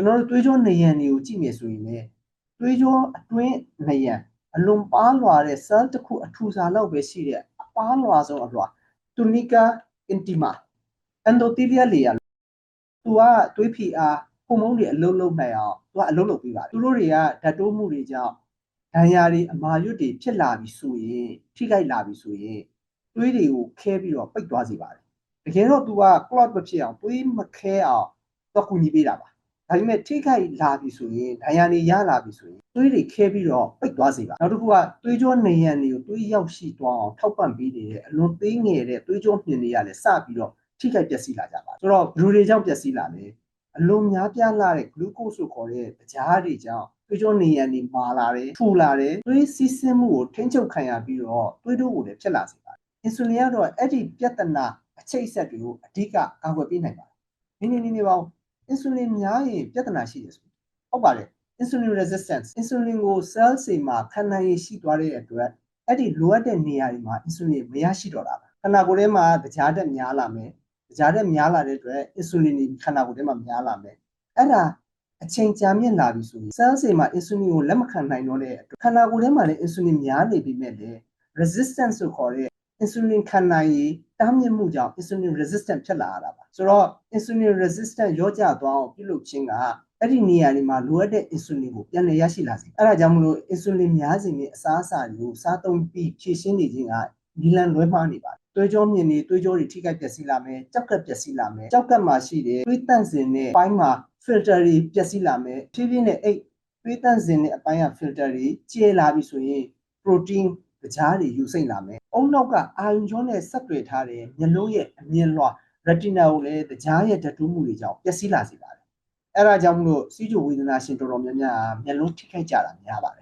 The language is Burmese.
ကျွန်တော်တို့သွေးကြောနေရန်တွေကိုကြည့်မယ်ဆိုရင်လည်းသွေးကြောအတွင်းနေရန်အလွန်ပါးလွှာတဲ့ cell တစ်ခုအထူစာလောက်ပဲရှိတဲ့အပါးလွှာဆုံးအလွှာ tunica intima endothelial layer သူကသွေးဖိအားဟိုမုန်းတွေအလုံးလုံးနိုင်အောင်သူကအလုံးလုံးပေးပါတယ်သူတို့တွေကဓာတ်တိုးမှုတွေကြောင့်ဒဏ်ရာတွေအမာရွတ်တွေဖြစ်လာပြီဆိုရင်ထိခိုက်လာပြီဆိုရင်သွေးတွေကိုခဲပြီးတော့ပိတ်သွားစေပါတယ်တကယ်တော့သူက clot မဖြစ်အောင်သွေးမခဲအောင်တော့ကူညီပေးတာပါဒါပေမဲ့ထိခိုက်လာပြီဆိုရင်ဒဏ်ရာတွေရလာပြီဆိုရင်သွေးတွေခဲပြီးတော့ပိတ်သွားစေပါနောက်တစ်ခုကသွေးကြောနေရန်တွေကိုသွေးရောက်ရှိသွားအောင်ထောက်ပံ့ပေးနေတဲ့အလွန်သေးငယ်တဲ့သွေးကြောမြင်တွေကလည်းစပြီးတော့ထိခိုက်ပျက်စီးလာကြပါဆိုတော့ဘလူတွေကြောင့်ပျက်စီးလာတယ်အလွန်များပြားလာတဲ့ glucose ဆိုခေါ်တဲ့ကြားတွေကြောင့်သွေးကြောနေရန်တွေမာလာတယ်ထူလာတယ်သွေးစီးဆင်းမှုကိုထိန်းချုပ်ခံရပြီးတော့သွေးတိုးကိုလည်းဖြစ်လာစေပါတယ်အင်ဆူလင်ကတော့အဲ့ဒီပြဿနာအချိတ်အဆက်တွေကိုအဓိကကာကွယ်ပေးနိုင်ပါတယ်နေပေါင်းအင်ဆူလင်များရင်ပြဿနာရှိတယ်ဆိုဟုတ်ပါတယ် insulin resistance insulin ကို cell တွေမှာခံနိုင်ရရှိသွားတဲ့အတွက်အဲ့ဒီလိုအပ်တဲ့နေရာတွေမှာ insulin မရရှိတော့တာခန္ဓာကိုယ်ထဲမှာတကြားတက်များလာမယ်တကြားတက်များလာတဲ့အတွက် insulin တွေခန္ဓာကိုယ်ထဲမှာများလာမယ်အဲ့ဒါအချိန်ကြာမြင့်လာပြီဆိုရင် cell တွေမှာ insulin ကိုလက်မခံနိုင်တော့တဲ့ခန္ဓာကိုယ်ထဲမှာလည်း insulin များနေပြီမဲ့လည်း resistance ဆိုခေါ်တဲ့ insulin ခံနိုင်ရည်တားမြစ်မှုကြောင့် insulin resistant ဖြစ်လာရတာပါဆိုတော့ insulin resistant ရောကြသွားအောင်ပြုလုပ်ခြင်းကအဲ့ဒီနေရာတွေမှာလိုအပ်တဲ့ insulin ကိုပြန်လည်ရရှိလာစေအဲ့ဒါကြောင့်မလို့ insulin များစေတဲ့အစားအစာတွေကိုစားသုံးပြီးဖြည့်ရှင်းနေခြင်းကဒီလန်လွဲမှားနေပါတယ်သွေးကြောမြင်နေသွေးကြောတွေထိခိုက်ပျက်စီးလာမယ်ကြောက်ကပ်ပျက်စီးလာမယ်ကြောက်ကပ်မှာရှိတဲ့သွေးတန့်စင်တဲ့ပိုင်းမှာ filter တွေပျက်စီးလာမယ်ဖြည်းဖြည်းနဲ့အဲ့သွေးတန့်စင်တဲ့အပိုင်းက filter တွေကျဲလာပြီဆိုရင် protein ကြားတွေယူစိမ့်လာမယ်အုံနောက်ကအာရုံကြောနဲ့ဆက်သွယ်ထားတဲ့မျက်လုံးရဲ့အမြင်လွှာ retina ကိုလည်းကြားရဲ့ဓာတ်တိုးမှုတွေကြောင့်ပျက်စီးလာစေပါတယ်အဲ့ဒါကြောင့်မလို့စီးကျိုဝေဒနာရှင်တော်တော်များများမျက်လုံးထိခိုက်ကြတာများပါတယ်